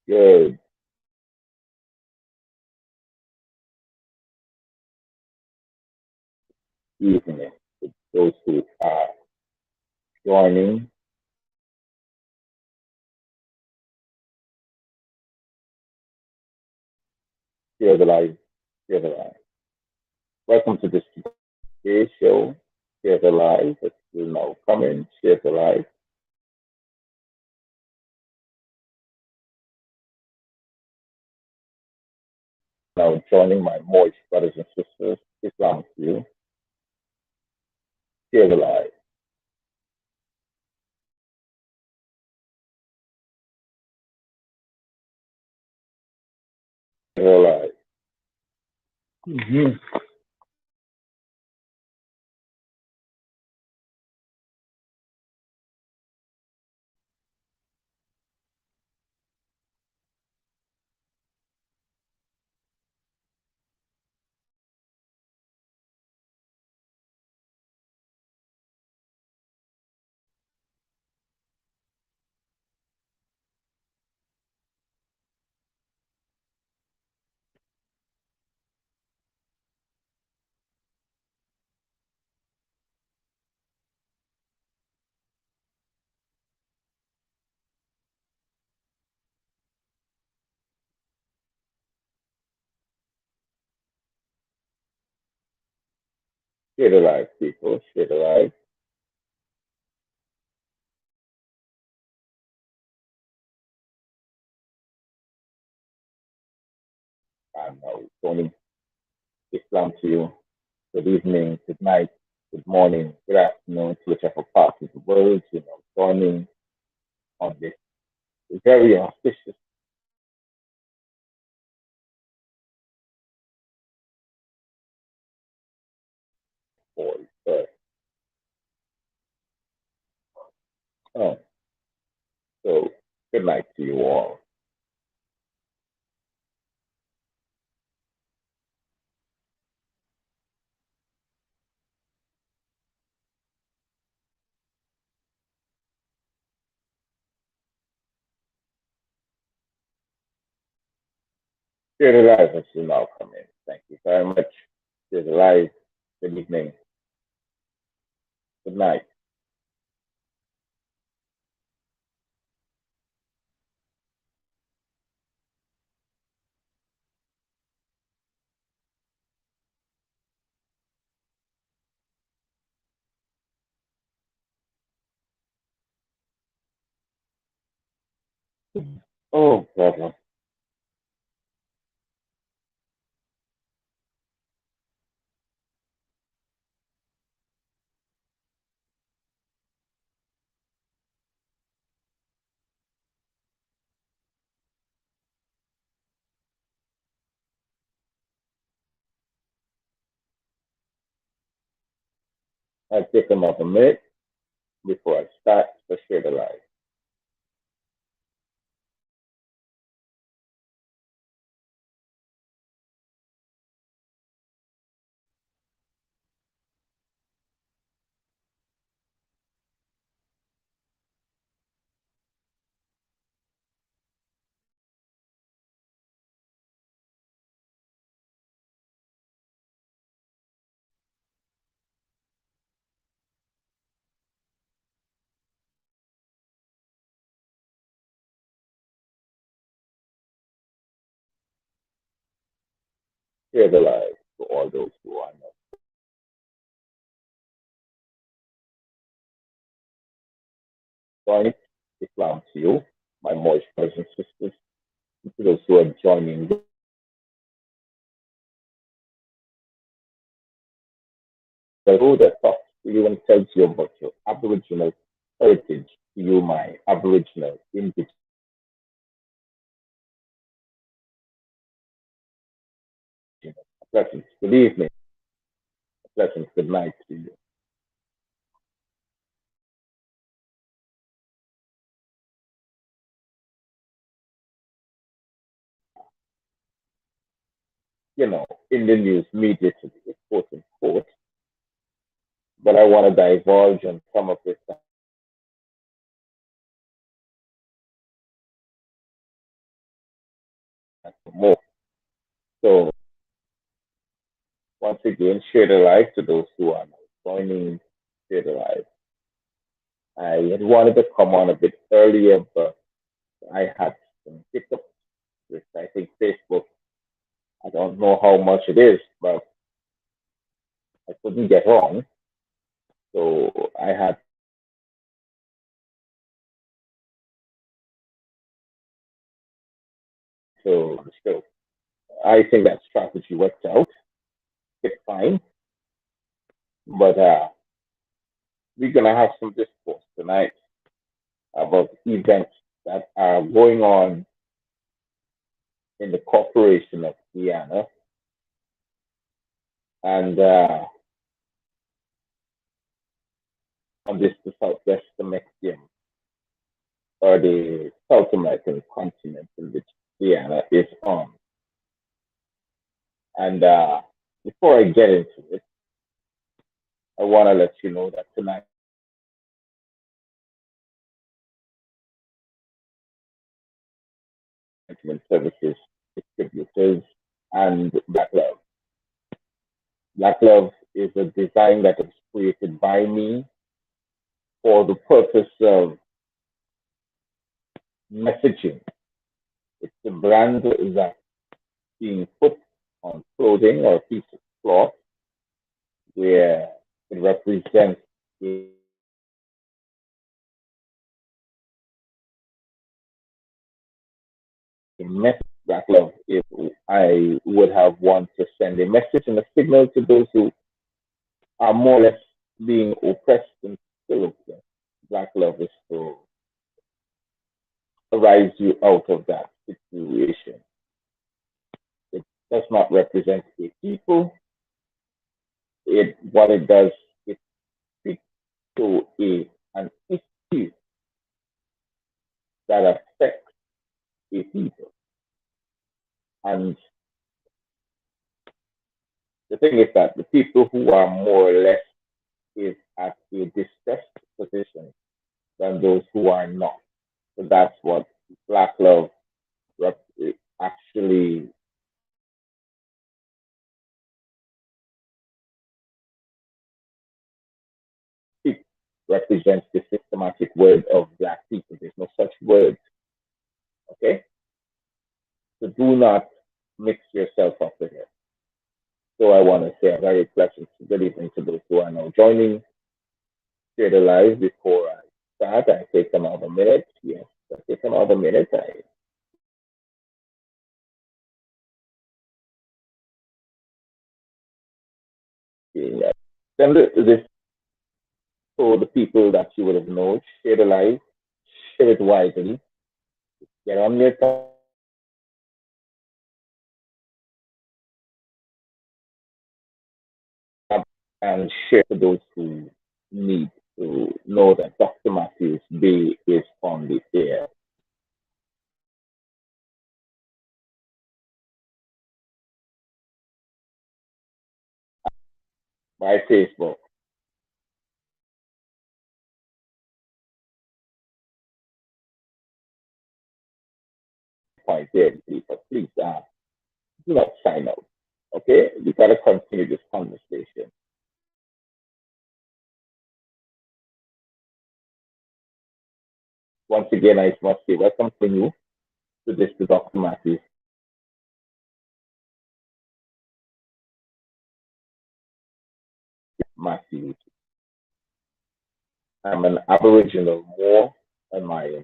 Good evening to those who are joining. Share the live. Share the live. Welcome to this today's show. Share the live. It's still now coming. Share the live. Now joining my moist brothers and sisters. Islam to you. Share the live. Share the live. Mm-hmm. Share the live, people. Share the live. I'm now joining Islam to you. Good evening, good night, good morning, good afternoon to whichever part of the world joining on this very auspicious voice. Oh, so good night to you all. Share the live as you now come in. Thank you very much. Share the live. Good evening. Good night. Oh, brother. I take another minute before I start to share the live. Share the live to all those who are not joining. Islam to you, my moist brothers and sisters, and to those who are joining. The road that talks to you and tells you about your Aboriginal heritage to you, my Aboriginal indigenous blessings. Good evening, blessings, good night to you. In the news media today, quote unquote, but I want to divulge on some of it. more. So once again, share the life to those who are now joining, share the life. I had wanted to come on a bit earlier, but I had some hiccups with, I think, Facebook. I don't know how much it is, but I couldn't get on. So I had to, so I think that strategy worked out. It's fine, but we're going to have some discourse tonight about events that are going on in the corporation of Guyana and on this the Southwest Mexican or the South American continent in which Guyana is on. And before I get into it, I want to let you know that tonight services distributors and Black Love. Black Love is a design that was created by me for the purpose of messaging. It's a brand that's being put on clothing or a piece of cloth where it represents a message. Black Love if I would have want to send a message and a signal to those who are more or less being oppressed and still oppressed. Black Love is to arise you out of that situation. It does not represent a people. It what it does, it speaks to an issue that affects a people. And the thing is that the people who are more or less is at a distressed position than those who are not. So that's what Black Love actually represents the systematic word of Black people. There's no such word. Okay? So do not mix yourself up with it. So I want to say a very pleasant good evening to those who are now joining. Share the live before I start. I take another minute. Yes, I take another minute. Send this to the people that you would have known. Share the live. Share it widely. Get on your tab and share to those who need to know that Dr. Matthews-Bey is on the air. By Facebook. Point there, people. Please do not sign out. Okay? We got to continue this conversation. Once again, I must say welcome to you to this to Dr. Matthews. I'm an Aboriginal more than my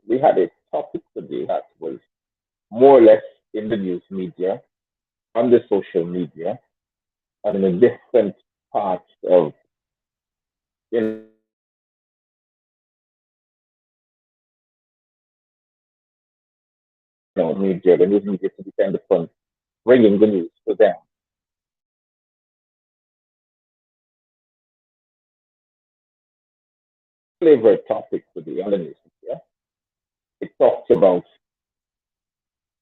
we had a topic today that was more or less in the news media, on the social media, and in the different parts of you media, the news media to depend upon bringing the news to them. Favorite topic today on the news media. It talks about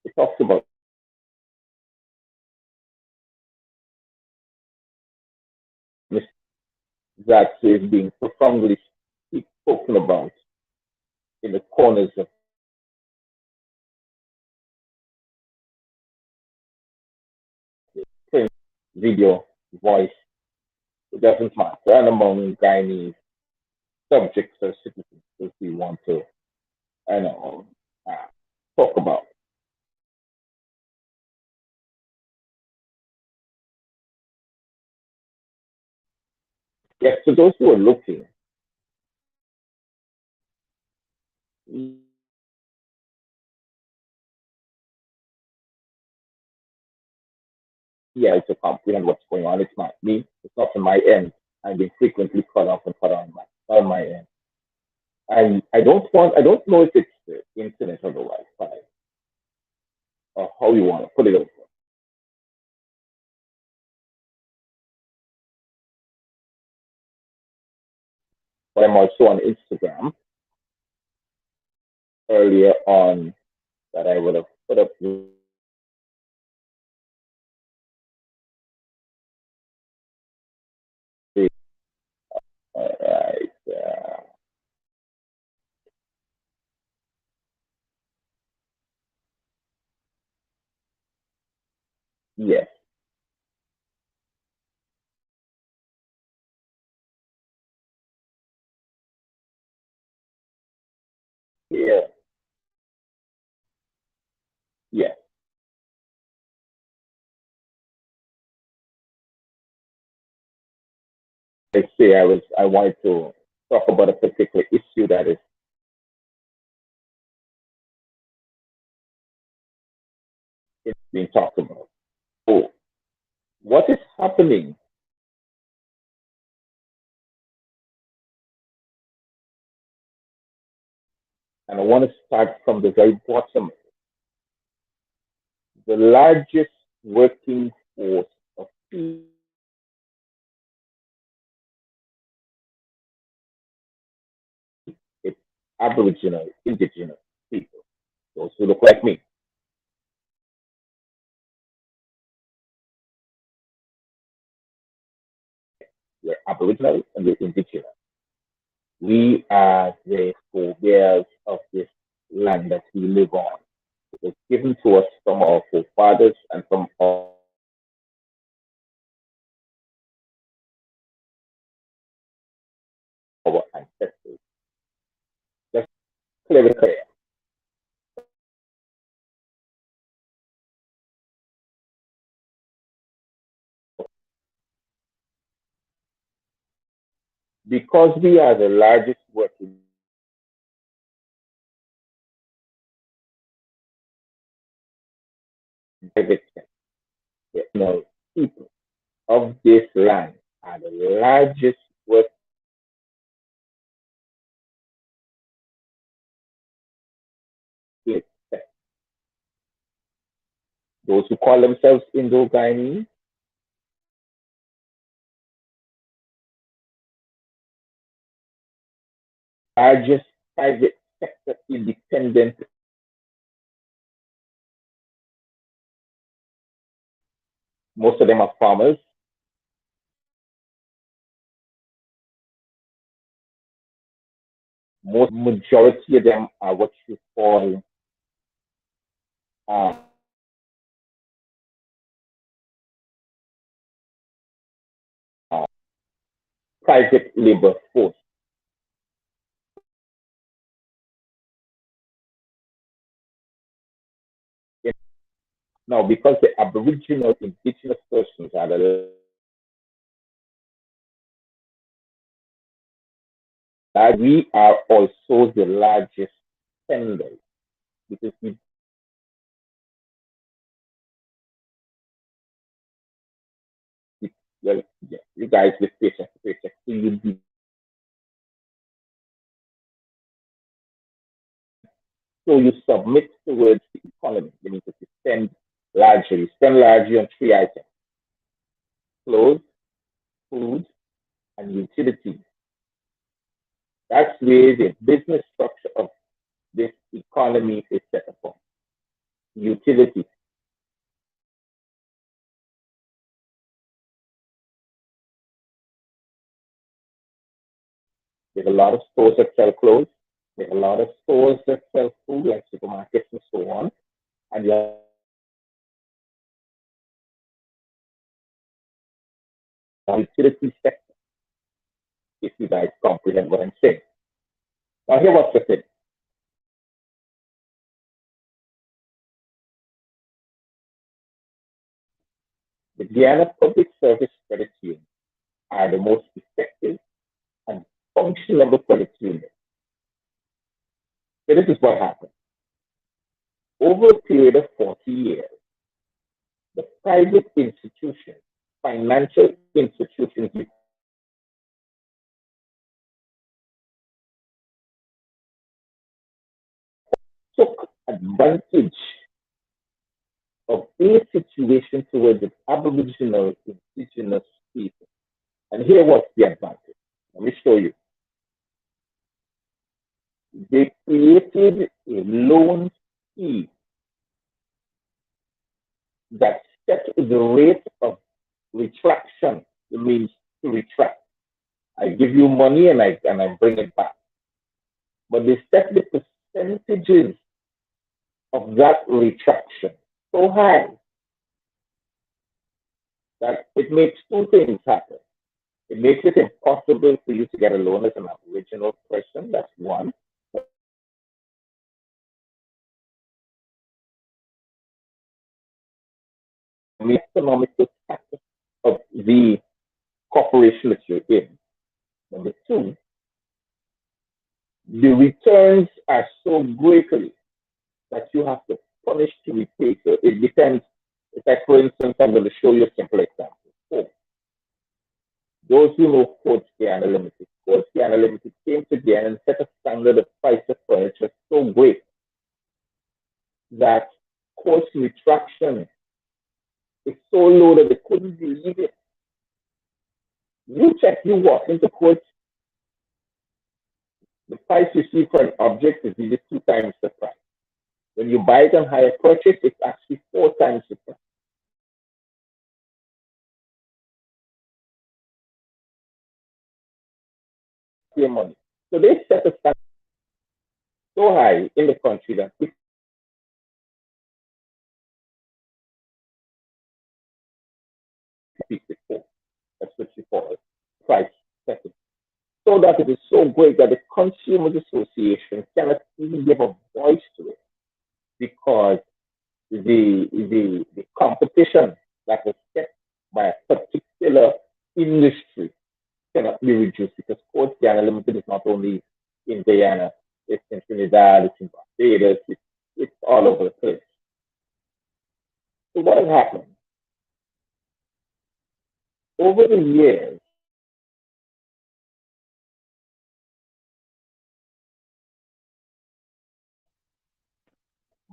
it talks about that is being profoundly spoken about in the corners of print, video, voice. It doesn't matter. And among Guyanese subjects or citizens, if we want to, I know, uh, talk about. Yes, to those who are looking, yeah, to comprehend what's going on. It's not me. It's not on my end. I've been frequently cut off and cut on my end. I don't want. I don't know if it's the internet or the Wi-Fi or how you want to put it over. But I'm also on Instagram earlier on that I would have put up the right. Yes. Yeah. Yes. I say I wanted to talk about a particular issue that is being talked about. So what is happening? And I want to start from the very bottom. The largest working force of people is Aboriginal, Indigenous people, those who look like me. We're Aboriginal and we're Indigenous. We are the forebears of this land that we live on. It was given to us from our forefathers and from our ancestors. Just clear it clear. Because we are the largest working private sector, people of this land are the largest working sector. Those who call themselves Indo-Guyanese, largest private sector independent. Most of them are farmers. Most majority of them are what you call uh, uh, private labor force. Now, because the Aboriginal indigenous persons are the we are also the largest spenders because well, yeah, you guys with paycheck to paycheck, so you submit towards the economy. You mean to spend largely. You spend largely on three items: clothes, food, and utilities. That's where the business structure of this economy is set upon. Utilities, the There's a lot of stores that sell clothes. There's a lot of stores that sell food, like supermarkets and so on. And you have a utility sector, if you guys comprehend what I'm saying. Now, here what's the thing. The Guyana Public Service Credit Union are the most effective and functional credit union. So this is what happened. Over a period of 40 years, the private institutions, financial institutions took advantage of a situation towards the Aboriginal indigenous people. And here was the advantage. Let me show you. They created a loan scheme that set the rate of retraction. It means to retract. I give you money and I bring it back. But they set the percentages of that retraction so high that it makes two things happen. It makes it impossible for you to get a loan as an Aboriginal person. That's one. The economical status of the corporation that you're in. Number two, the returns are so greatly that you have to punish to repay. So it depends. If I, for instance, I'm going to show you a simple example. So, those who know Coach Guyana Limited, Coach Guyana Limited came to Guyana and set a standard of price of furniture so great that coach retraction is so low that they couldn't believe it. You check, you walk into coach, the price you see for an object is usually 2 times the price. When you buy it on higher purchase, it's actually 4 times the price. Your money. So they set a standard so high in the country that before. That's what you call it. Price setting. So that it is so great that the Consumers Association cannot even give a voice to it because the competition that was set by a particular industry cannot be reduced because Coach Guyana Limited is not only in Guyana, it's in Trinidad, it's in Barbados, it's all over the place. So what has happened? Over the years,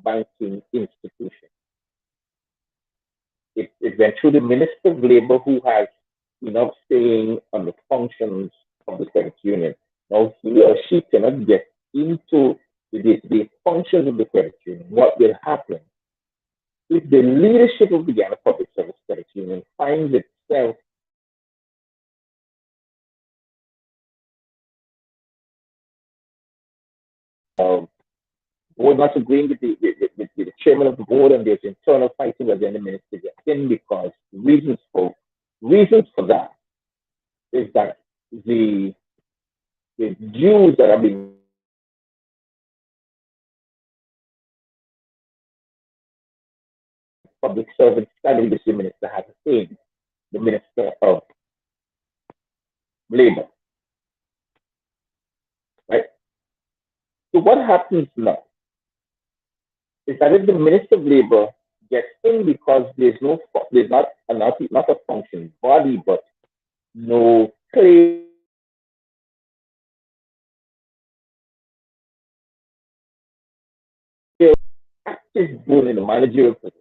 banking institution. It went through the Minister of Labor who has enough saying on the functions of the credit union. Now, he or she cannot get into the functions of the credit union. What will happen if the leadership of the Guyana Public Service Credit Union finds itself board not agreeing with the chairman of the board, and there's internal fighting within the ministry in because reasons for that is that the dues that are being public servants standing with the minister has paid the minister of labor, right? So what happens now is that if the minister of labor gets in because there's not a functioning body, but no clear active role in the managerial position,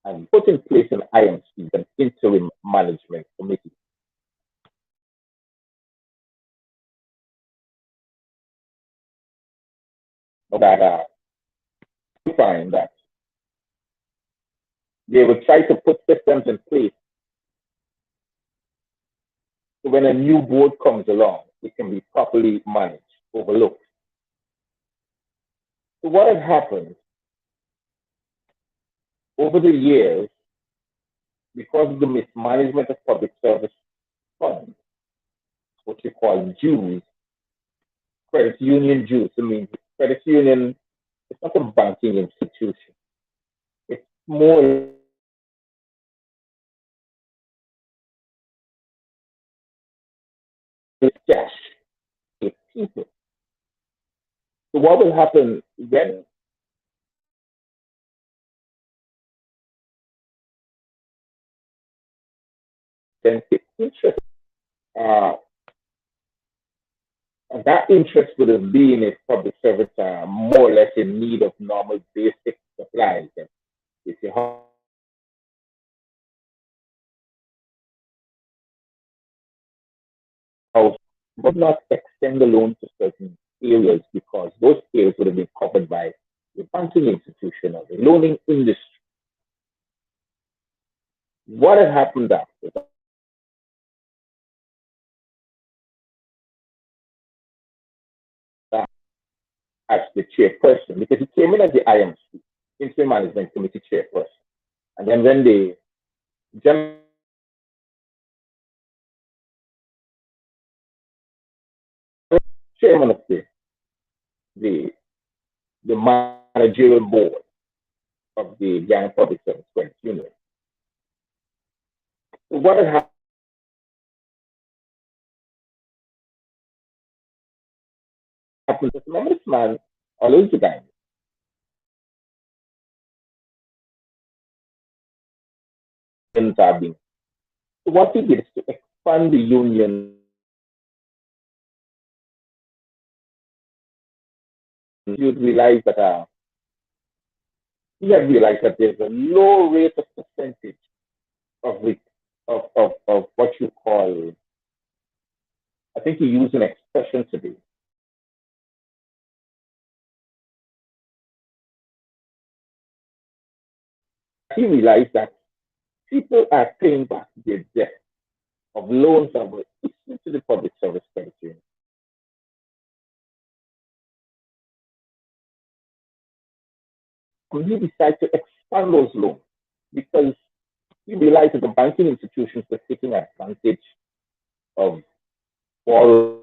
and put in place an IMC, an interim management committee. That find that they will try to put systems in place So when a new board comes along, it can be properly managed, overlooked. So what has happened over the years, because of the mismanagement of public service funds, what you call dues, credit union dues. I mean, credit union, it's not a banking institution. It's more cash with people. So what will happen when then take interest? Uh, and that interest would have been if public servants are more or less in need of normal basic supplies. And if you house would not extend the loan to certain areas because those areas would have been covered by the banking institution or the loaning industry. What had happened after that as the chairperson? Because he came in as the IMC, Interim Management Committee chairperson. And then when the general chairman of the, the managerial board of the Ghana Public Service Credit Union. So what had happened? Remember this man, always the guy, are being. So what he did is to expand the union. You'd realize that he had realized that there's a low rate of percentage of it, of what you call, I think he used an expression today. He realized that people are paying back their debt of loans that were issued to the public service credit union. And he decided to expand those loans because he realized that the banking institutions were taking advantage of all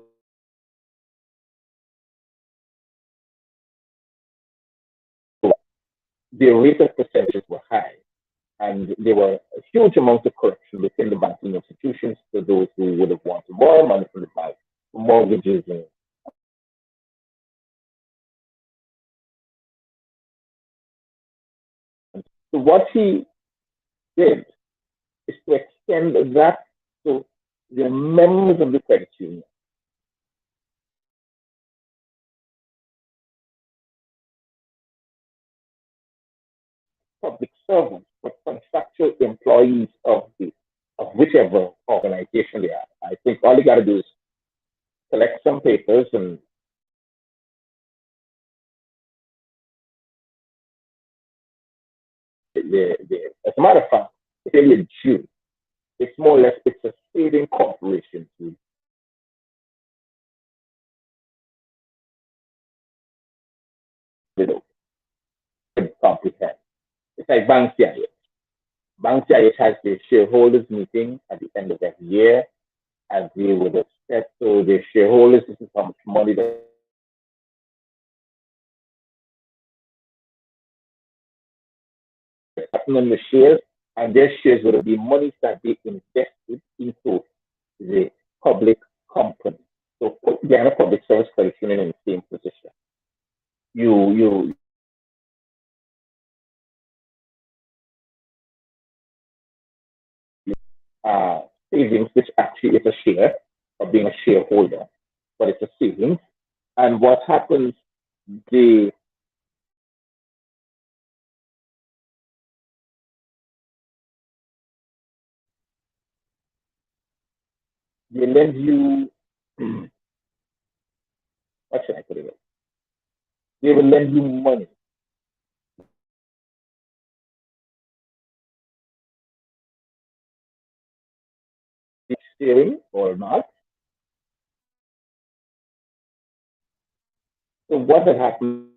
their rate of percentages were high. And there were a huge amount of corruption within the banking institutions for those who would have wanted more money from the bank, mortgages. So what he did is to extend that to the members of the credit union. Public servants, but contractual employees of whichever organization they are. I think all you got to do is collect some papers and as a matter of fact, it's really a Jew. It's more or less it's a saving corporation to you know comprehend. It's like Bank CIH. Bank CIH has their shareholders meeting at the end of every year, as they would expect. So their shareholders, this is how much money they're putting in the shares, and their shares would be money that they invested into the public company. So put Ghana Public Service Credit Union in the same position. You savings, which actually is a share of being a shareholder, but it's a savings. And what happens, they they lend you what should I put it? They will lend you money sharing or not. So what had happened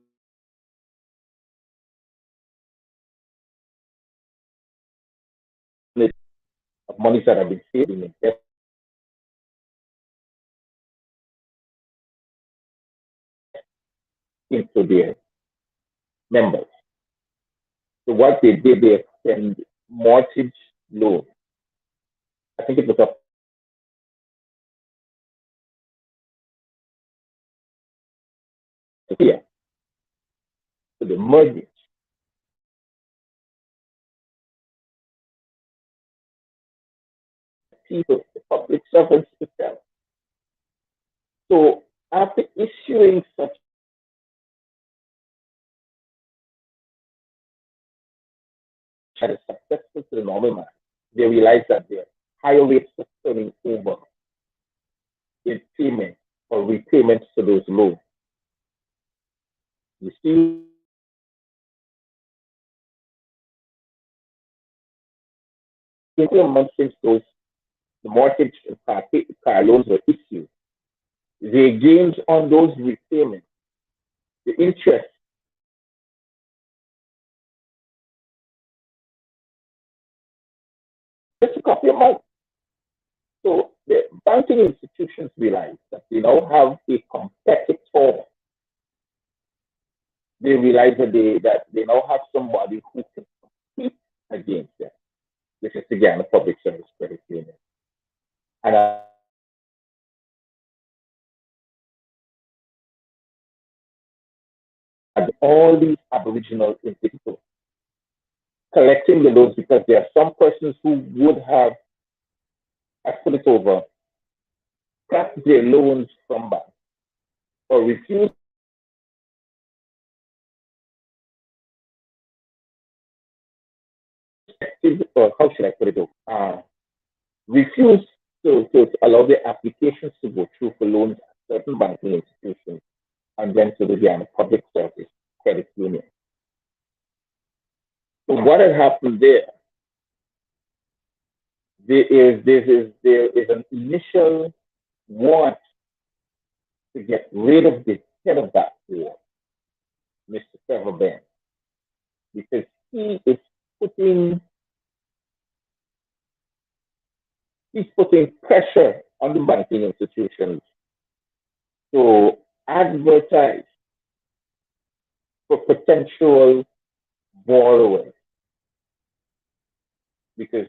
of monies that have been saved and invested into their members. So what they did, they extend mortgage loan. I think it was up here. So the mortgage people, the public servants itself. So after issuing such a successful to the normal man, they realized that their higher rates of turning over in payment or repayments to those loans. You see, in months since those the mortgage and car loans were issued, the gains on those repayments, the interest, just a couple of months. So the banking institutions realize that they now have a competitor. They realize that they now have somebody who can compete against them. This is again a public service credit union. And all these Aboriginal individuals collecting the loans because there are some persons who would have, I put it over, cut their loans from banks or refused, or how should I put it over, refused to allow their applications to go through for loans at certain banking institutions and then to the Guyana Public Service Credit Union. So what had happened there? There is an initial want to get rid of the head of that war, Mr. Trevor Ben, because he is putting he's putting pressure on the banking institutions to advertise for potential borrowers. Because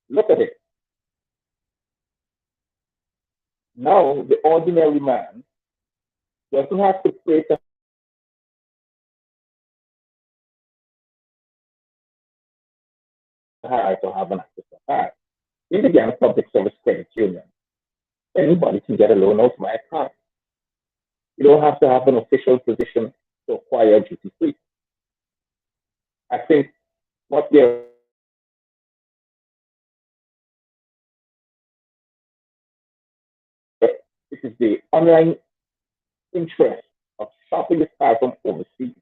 look at it. Now the ordinary man doesn't have to pay to hire to have an access to hire. In the Guyana Public Service Credit Union, anybody can get a loan out my account. You don't have to have an official position to acquire duty free. I think what they're this is the online interest of shopping the car from overseas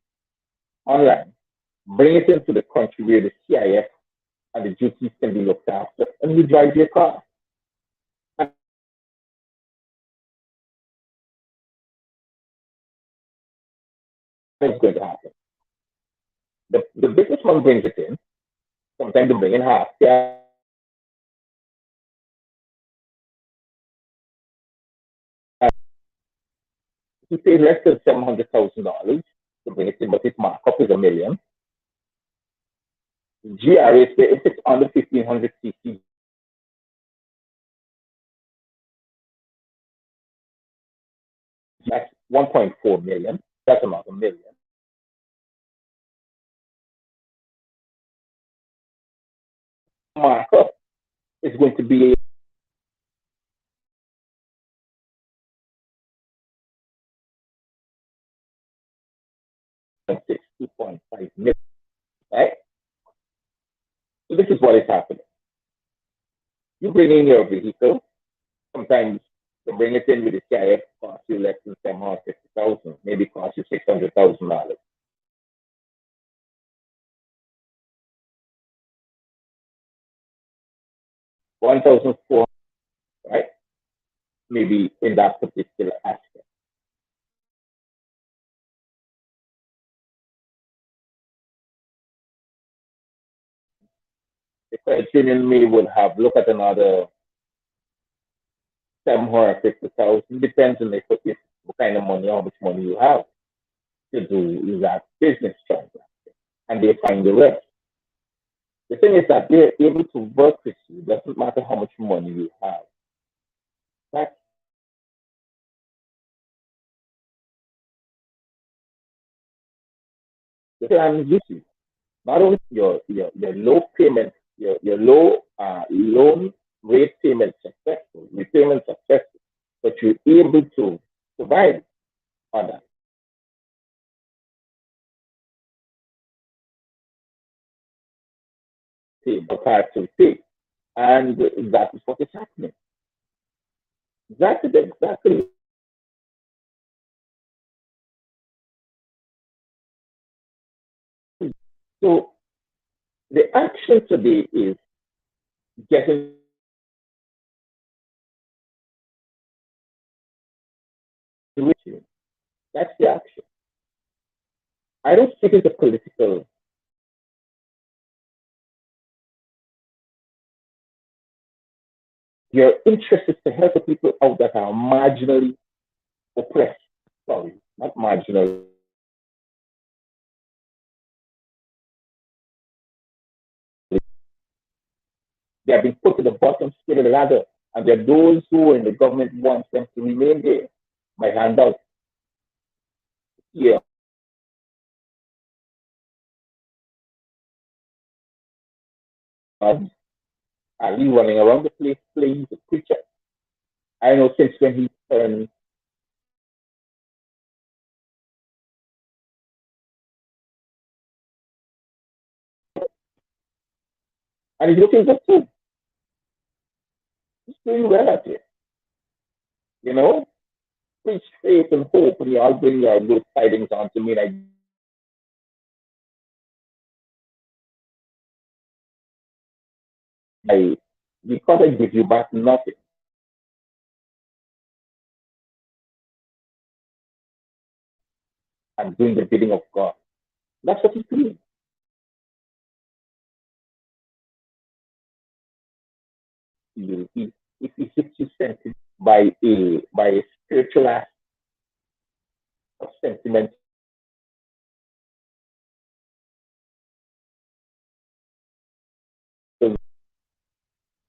online, bring it into the country where the CIF and the duties can be looked after, and you drive your car. And it's going to happen. The businessman brings it in, sometimes they bring in half. Yeah, he pays less than $700,000 to bring it in, but his markup is $1 million. GRA, if it's under 1500 cc, that's 1.4 million. That's about $1 million. Markup is going to be 2.5 million, right? So this is what is happening. You bring in your vehicle, sometimes to bring it in with the CIF costs you less than 750,000, maybe cost you $600,000. $1,400 right? Maybe in that particular aspect. The credit union may would have look at another 750,000, depends on if what kind of money, how much money you have to do that business transaction, and they find the rest. The thing is that they're able to work with you. Doesn't matter how much money you have. That's the plan gives you. Not only your low payment, your low loan rate payment successful, repayment successful, but you're able to survive on that pay, the part to pay. And that is what is happening. Exactly. So the action today is getting with you. That's the action. I don't think it's a political. Your interest is to help the people out that are marginally oppressed. Sorry, not marginal. They have been put to the bottom scale of the ladder, and there are those who in the government wants them to remain there by handout. Yeah, Ali running around the place playing the preacher. I know since when he turned, and he's looking good too. He's doing well at it. You know, preach faith and hope, and you all bring your good tidings onto me. Like I, because I give you back nothing, I'm doing the bidding of God. That's what he's doing. If he hits you sent by a spiritual act of sentiment,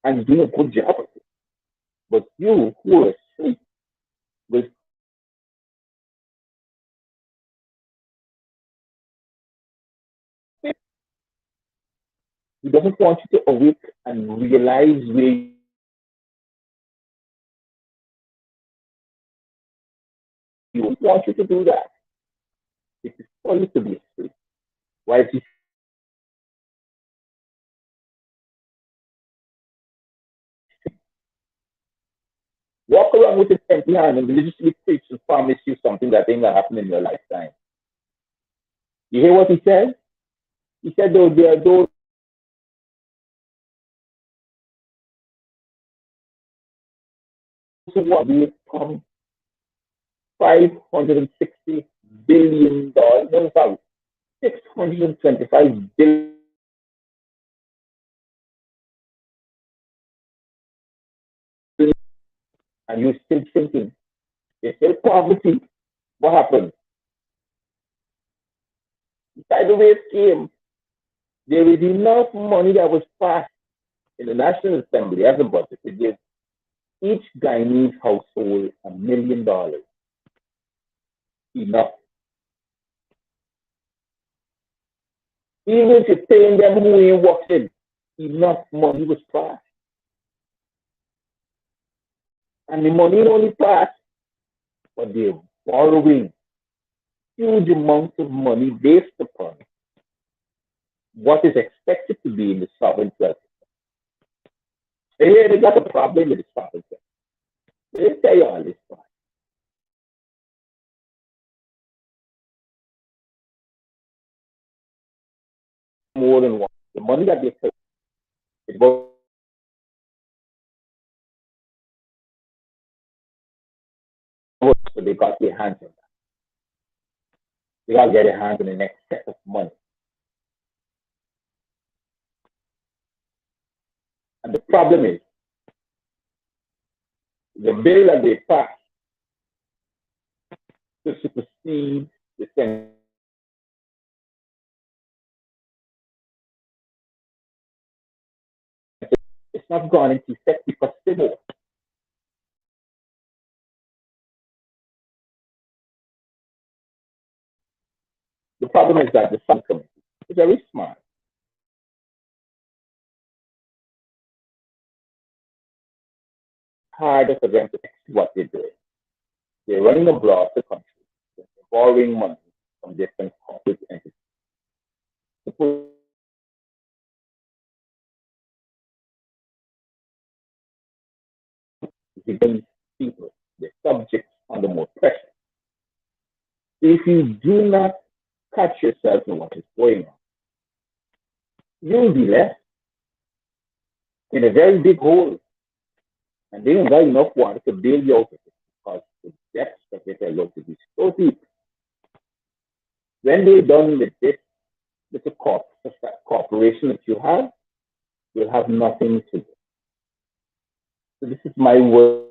and he's doing a good job of it. But you who are asleep with it, he doesn't want you to awake and realize where you want you to do that. It is for you to be asleep. Why is he walk around with his empty hand and religiously preach and promise you something that ain't gonna happen in your lifetime? You hear what he said? He said there are those who want to become $560 billion. No, sorry, 625 billion, and you're still thinking there's still poverty. What happened? By the way it came, there is enough money that was passed in the National Assembly as a budget to give each Guyanese household $1 million. Enough. Even if you're paying them who ain't working, enough money was passed. And the money only passed, but they're borrowing huge amounts of money based upon what is expected to be in the sovereign wealth. They got a problem with the sovereign wealth. They tell you all this stuff. More than one. The money that they pay is about So they got their hands on that. They got to get their hands on the next set of money. And the problem is the bill that they passed to supersede the census. It's not gone into effect because still the problem is that the Sun Committee is very smart. Harder for them to see what they're doing. They're running abroad the country. They're borrowing money from different corporate entities. These people, the subjects under more pressure. If you do not catch yourself in what is going on, you'll be left in a very big hole. And they don't got enough water to bail you out of it because the depths of it are going to be so deep. When they're done with this, with the corporation that you have, you'll have nothing to do. So this is my word.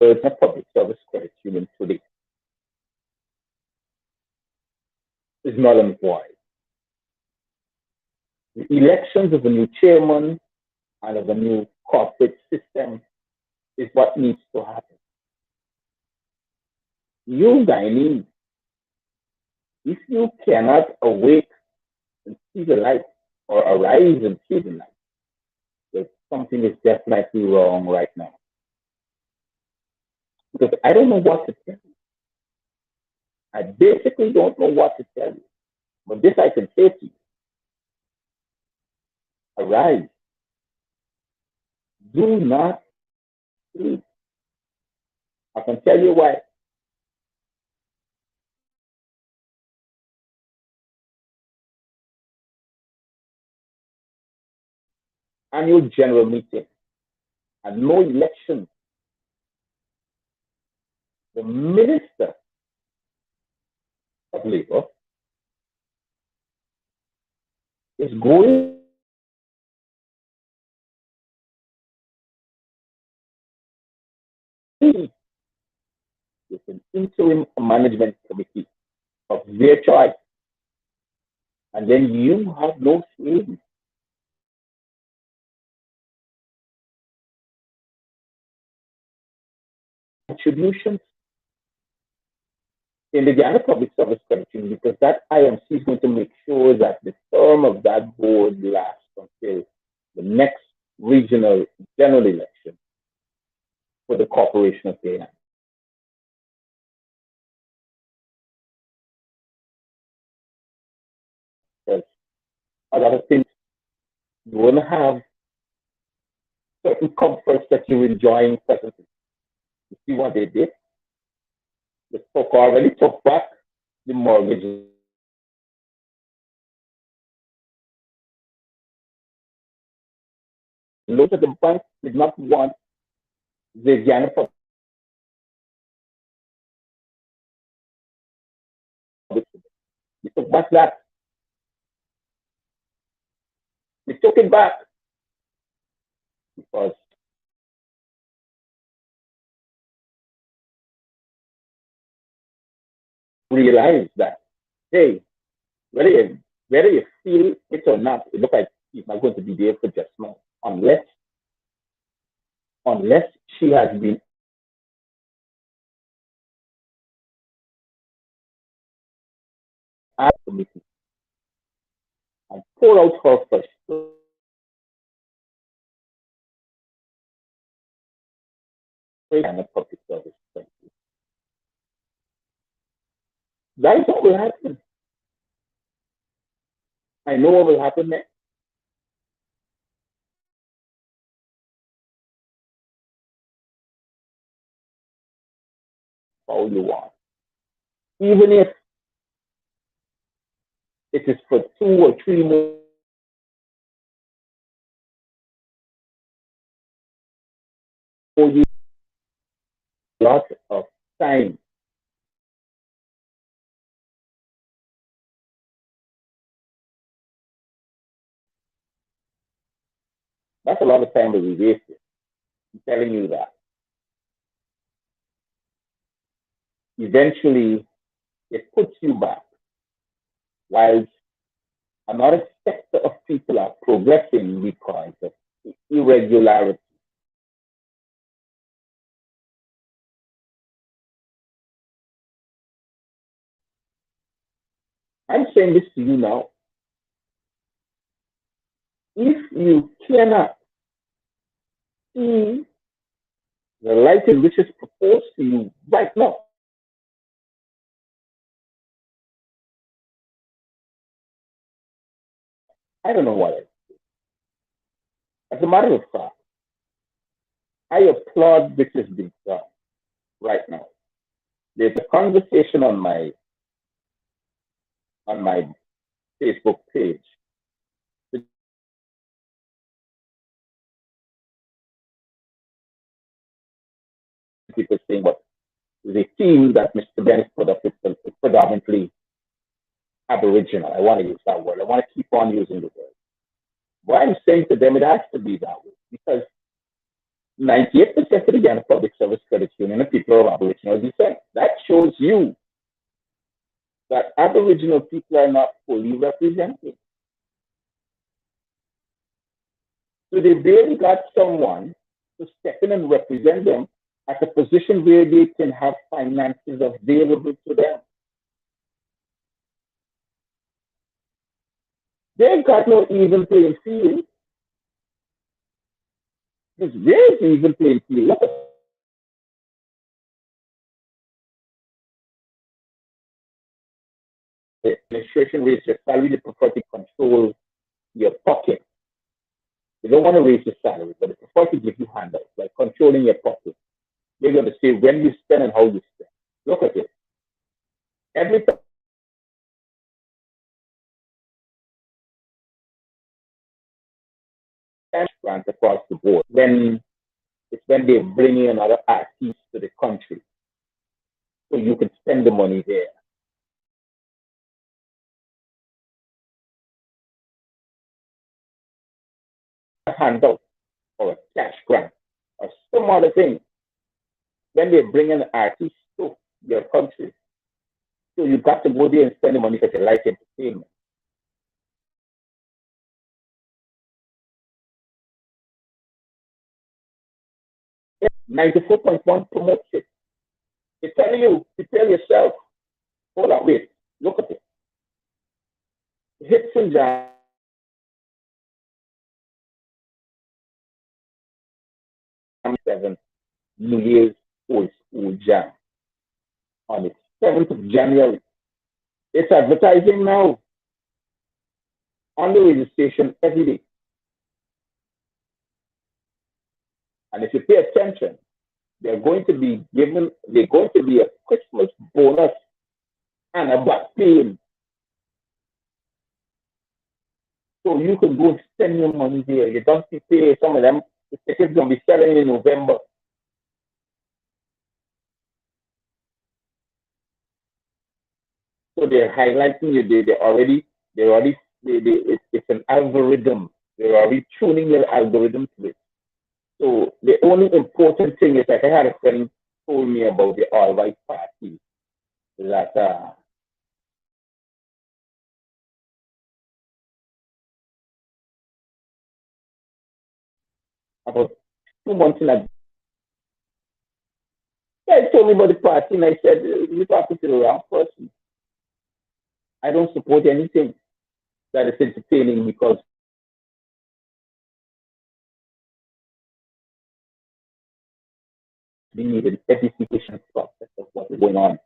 A public service credit union today is null and void. The elections of a new chairman and of a new corporate system is what needs to happen. You, Guyanese, if you cannot awake and see the light or arise and see the light, that something is definitely wrong right now. Because I don't know what to tell you. I basically don't know what to tell you. But this I can say to you. Arise. Do not sleep. I can tell you why. Annual general meeting and no election. The Minister of Labor is going with an interim management committee of their choice. And then you have no say. Contributions in the Ghana Public Service Commission because that IMC is going to make sure that the term of that board lasts until the next regional general election for the Corporation of Ghana. Because a lot of things you won't have certain comforts that you're enjoying presently. You see what they did? The stock already took back the mortgage. Look at the bank did not want the Ghana Public. They took back that. They took it back because realize that, hey, whether you feel it or not, it looks like she's not going to be there for just now, unless she has been asked to meet and pour out her frustration and a public service. That is what will happen. I know what will happen next. All you want. Even if it is for 2 or 3 more for you a lot of time. That's a lot of time that we wasted. I'm telling you that. Eventually, it puts you back, while another sector of people are progressing because of irregularity. I'm saying this to you now. If you cannot see the light in which is proposed to you right now, I don't know what it is. As a matter of fact, I applaud this is being done right now. There's a conversation on my Facebook page. People saying what the team that Mr. Dennis put up is predominantly Aboriginal. I want to use that word. I want to keep on using the word. What I'm saying to them, it has to be that way because 98% of the Ghana Public Service Credit Union are people of Aboriginal descent. That shows you that Aboriginal people are not fully represented. So they barely got someone to step in and represent them at a position where they can have finances available to them. They got no even playing field. There's very even playing field. Look at the administration raise your salary, they prefer to control your pocket. They don't want to raise your salary, but they prefer to give you handouts, like controlling your pocket. They're going to say when you spend and how you spend. Look at it. Every time grant across the board, then it's when they bring in another artist to the country. So you can spend the money there. A handout or a cash grant or some other thing. When they bring in artists to your country, so you got to go there and spend the money for the light entertainment. 94.1 promotes it. They tell you, you tell yourself, hold on, wait, look at it. Hits and jams, 7 New Year's Old School Jam on the 7th of January. It's advertising now on the radio station every day. And if you pay attention, they're going to be a Christmas bonus and a back pay. So you can go spend your money there. You don't pay some of them. The tickets going to be selling in November. So they're highlighting you. It's an algorithm. They're already tuning their algorithm to it. So the only important thing is that I had a friend told me about the all white party that about 2 months in advance. Yeah, he told me about the party, and I said, "You're talking to the wrong person. I don't support anything that is entertaining because we need an edification process of what's going on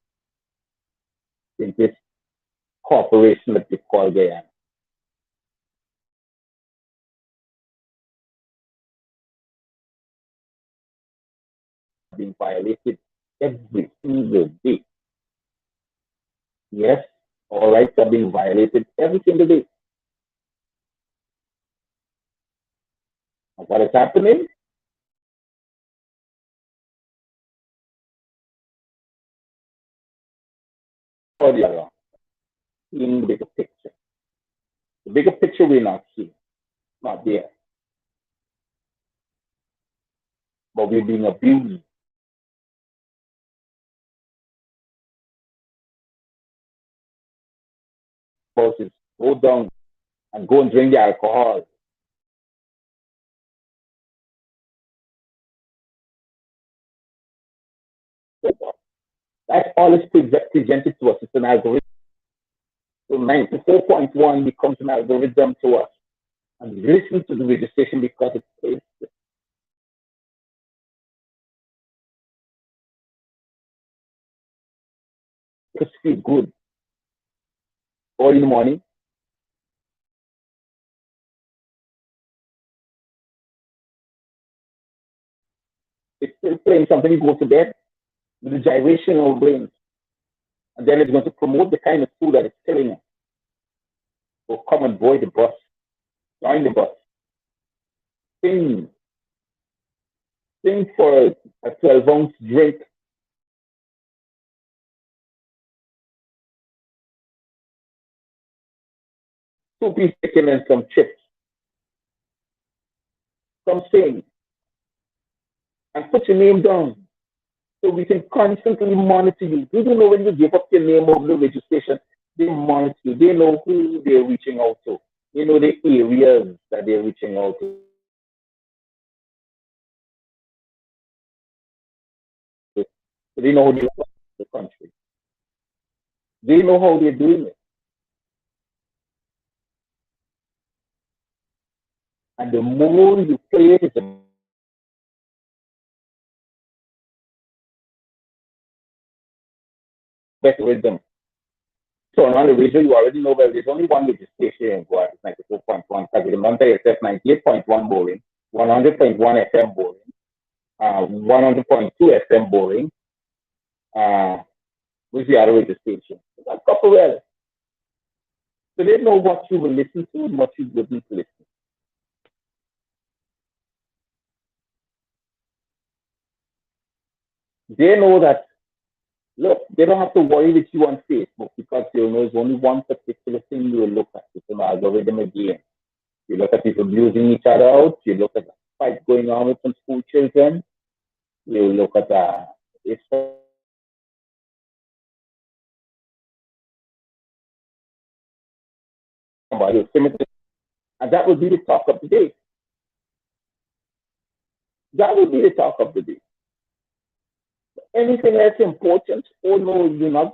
in this corporation that they call Guyana. Being violated every single day. Yes, all rights are being violated every single day. And what is happening? seeing the bigger picture. The bigger picture we're not seeing, not there. But we're being abused. Bosses go down and go and drink the alcohol. That's all is presented to us. It's an algorithm. So 94.1 becomes an algorithm to us. And we listen to the radio station because it pays to feel good. All in the morning, it's still playing something, you go to bed with the gyration of brains. And then it's going to promote the kind of food that it's telling us. So come and board the bus, join the bus, sing, sing for a 12-ounce drink. Two pieces chicken and some chips. Come sing and put your name down so we can constantly monitor you. You don't know when you give up your name over the registration, they monitor you. They know who they're reaching out to. They know the areas that they're reaching out to. So they know how they look the country. They know how they're doing it. And the more you play it, the better with them. So on the radio, you already know that there's only one registration in Goa, it's 94.1. Remember, it's 98.1 bowling, 100.1 FM bowling, 100.2 FM bowling, with the other registration. That's couple well. So they know what you will listen to and what you wouldn't listen. They know that, look, they don't have to worry with you on Facebook because they know there's only one particular thing you will look at. It's an algorithm again. You look at people abusing each other out. You look at the fight going on with some school children. You look at if somebody is committed, and that would be the talk of the day. That would be the talk of the day. Anything else important? Oh no, you're not.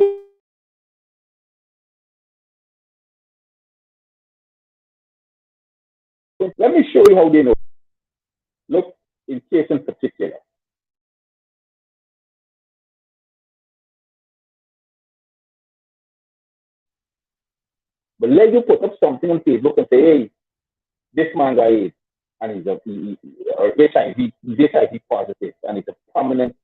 Let me show you how they know. Look, in case in particular. But let you put up something on Facebook and say, hey, this man guy is, and he's or HIV positive, and he's a prominent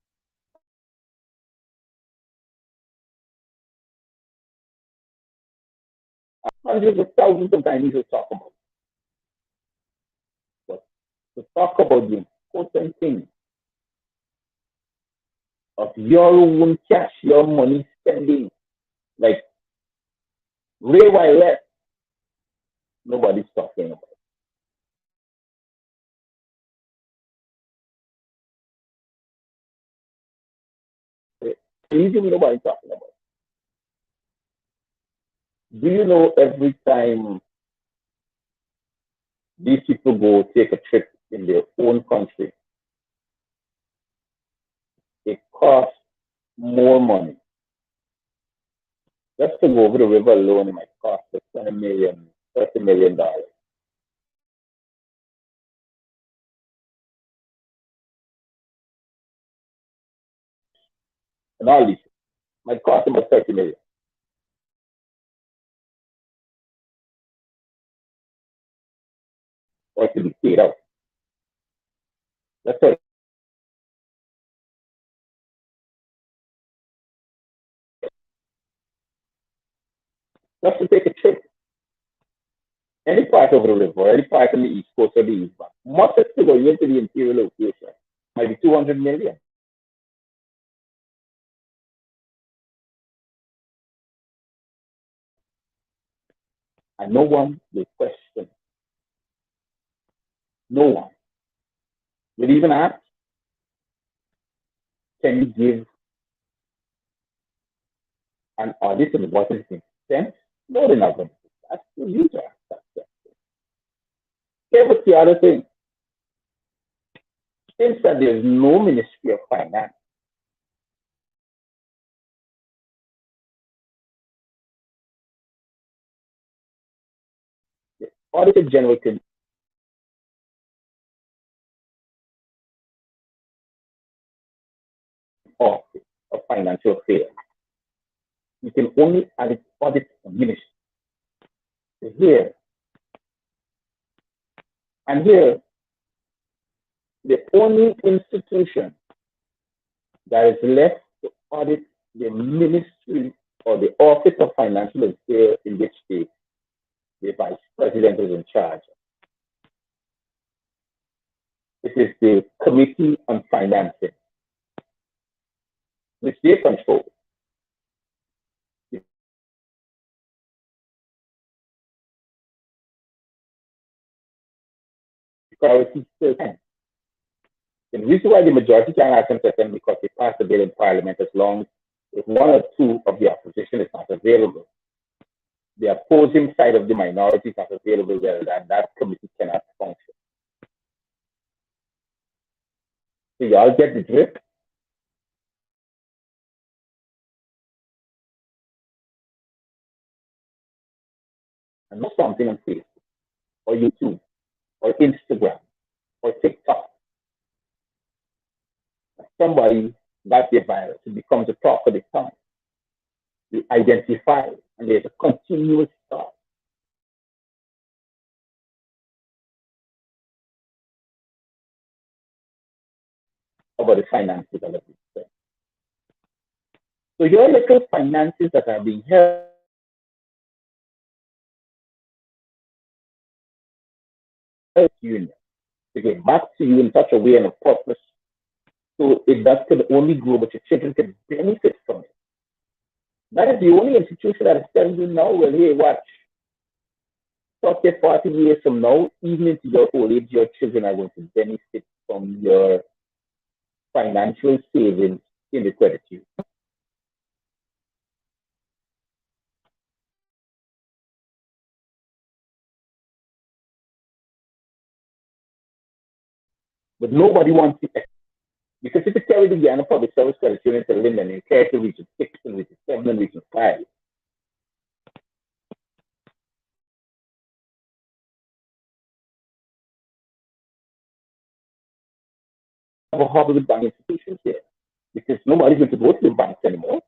hundreds of thousands of Chinese will talk about. But to talk about the important thing of your own cash, your money spending, like Ray Wile, nobody's talking about it. Even nobody's talking about it. Do you know every time these people go take a trip in their own country, it costs more money. Just to go over the river alone, it might cost us 20 million, $30 million. And all these might cost about 30 million or to be paid out. That's it. Just to take a trip. Any part of the river, any part on the east coast or the east bank. Much as to go into the interior location might be 200 million. and no one will question. No one will even ask, can you give an audit on what is being spent? No, they're not going to do that. You need to ask that question. Here was the other thing. Since that there's no Ministry of Finance, the Auditor General can Office of Financial Affairs. You can only audit the ministry. So here, and here, the only institution that is left to audit the ministry or the Office of Financial Affairs in which the Vice President is in charge. It is the Committee on Financing, which they control. The priority still stands. The reason why the majority can act on them because they pass the bill in Parliament as long as one or two of the opposition is not available. The opposing side of the minority is not available, well, and that committee cannot function. So y'all get the drift? And not something on Facebook or YouTube or Instagram or TikTok. Somebody got the virus, it becomes a talk of the town. You identify, and there's a continuous talk about the finances of it. So your little finances that are being held union to get back to you in such a way and a purpose, so that could only grow, but your children can benefit from it. That is the only institution that is telling you now, well, hey, watch, 30, 40 years from now, even into your old age, your children are going to benefit from your financial savings in the credit union. But nobody wants it. Because if you carry the Guyana Public Service Credit Union to Linden, you carry to Region 6 and Region 7 and Region 5, have a hobby with bank institutions here. Because nobody's going to go to the banks anymore.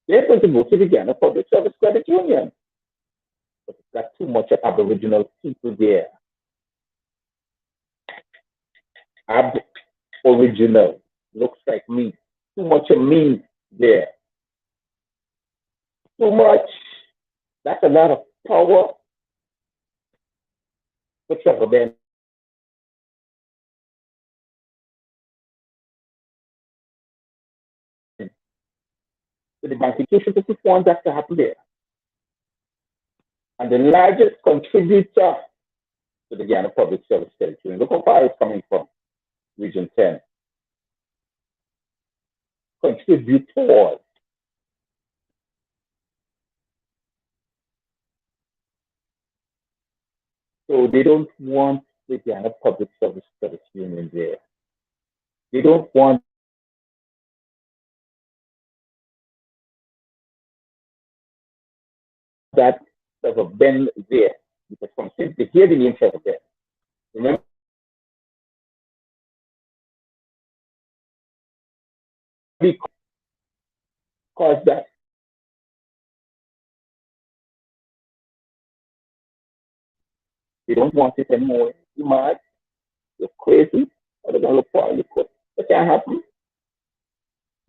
They're going to go to the Guyana Public Service Credit Union. But it's got too much Aboriginal people there. Aboriginal. Looks like me. Too much of me there. Too much. That's a lot of power for Trevor Ben. So the bank institution to funds has to happen there. And the largest contributor to the Guyana Public Service Credit Union, look how far it's coming from, Region 10. Contributors. So they don't want the Guyana Public Service Credit Union there. They don't want that of a Ben there. Because from since they hear the name Trevor Ben, remember, because that they don't want it anymore. You mad? You're crazy? Or they're going to look for you. That can't happen.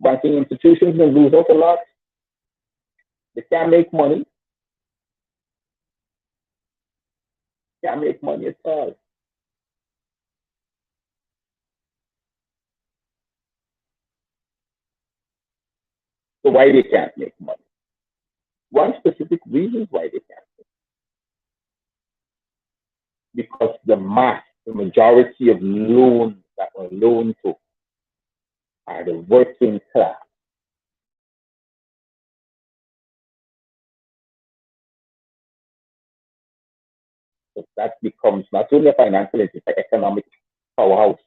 Banking institutions will lose out a lot. They can't make money. Can't make money at all. So why they can't make money? One specific reason why they can't. because the majority of loans that were loaned to are the working class. So that becomes not only a financial, it's an economic powerhouse.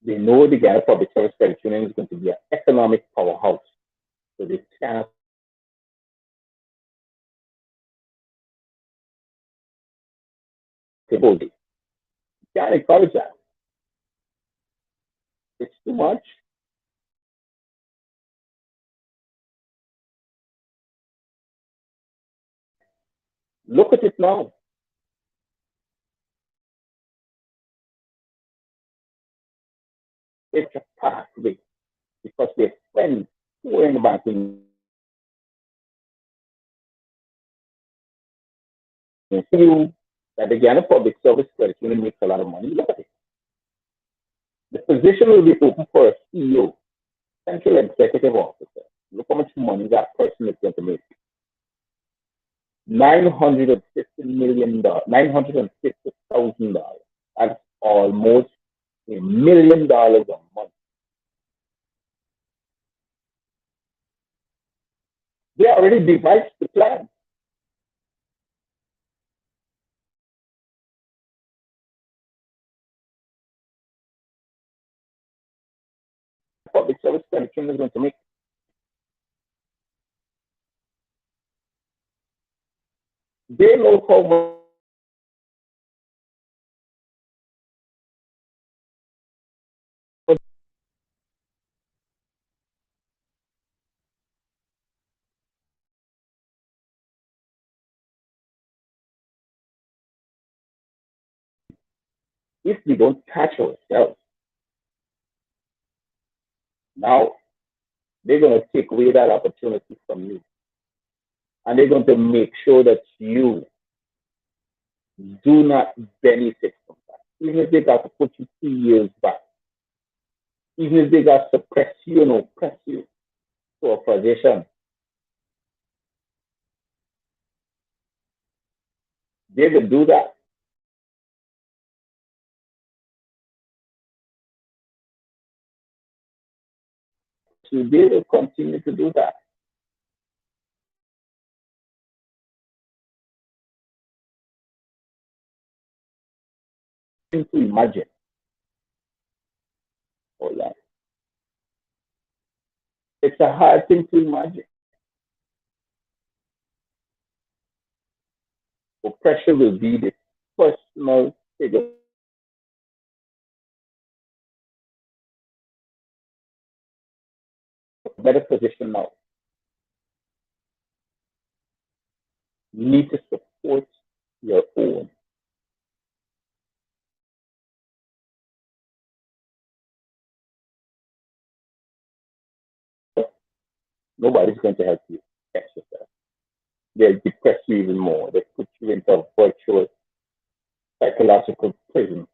They know the Ghana Public Service Credit Union is going to be an economic powerhouse. So they can't hold it. You can't encourage that. It's too much. Look at it now. It's a pathway because they spend pouring the banking. You that the Ghana Public Service Credit Union makes a lot of money. Look at it. The position will be open for a CEO, Central Executive Officer. Look how much money that person is going to make. $950,000, $950,000. That's almost $1 million a month. They already devised the plan. Public service connection is going to make. They know how much. If we don't catch ourselves, now they're going to take away that opportunity from you. And they're going to make sure that you do not benefit from that. Even if they got to put you 2 years back, even if they got to press you and oppress you to a position, they will do that. So they will continue to do that. To imagine all that. It's a hard thing to imagine. Oppression will be the personal figure. Better position now. You need to support your own. Nobody's going to help you catch yourself. They'll depress you even more. They put you into a virtual psychological prison.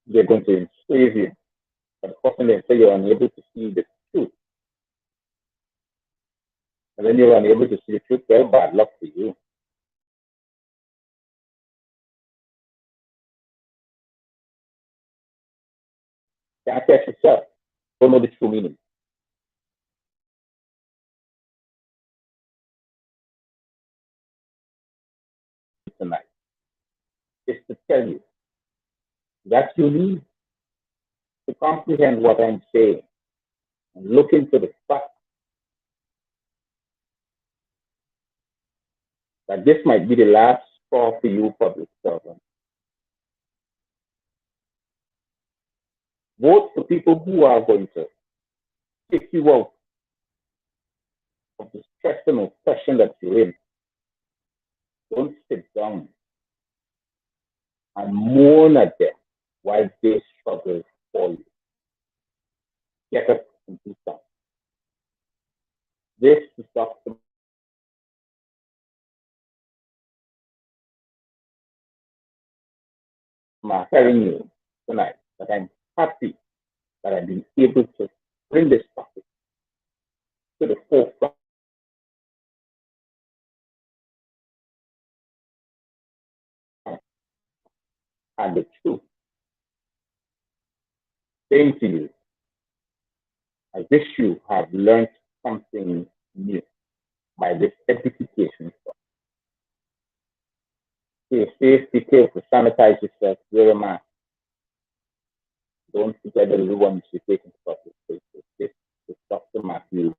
They're going to enslave you. But often they say you're unable to see the truth. And then you're unable to see the truth. Well, bad luck for you. Can't catch yourself. Don't know the true meaning. Tonight is to tell you that you need to comprehend what I'm saying and look into the fact that this might be the last straw for you, public servants. Vote for people who are going to take you out of the stress and oppression that you're in. Don't sit down and mourn at them while they struggle for you. Get up and do something. This is Dr. Ma telling you tonight that I'm happy that I've been able to bring this topic to the forefront and the truth. Same to you. I wish you have learned something new by this edification. Stay safe, be careful, sanitize yourself, wear a mask. Don't forget the little ones you take into public places. This is Dr. Matthews-Bey.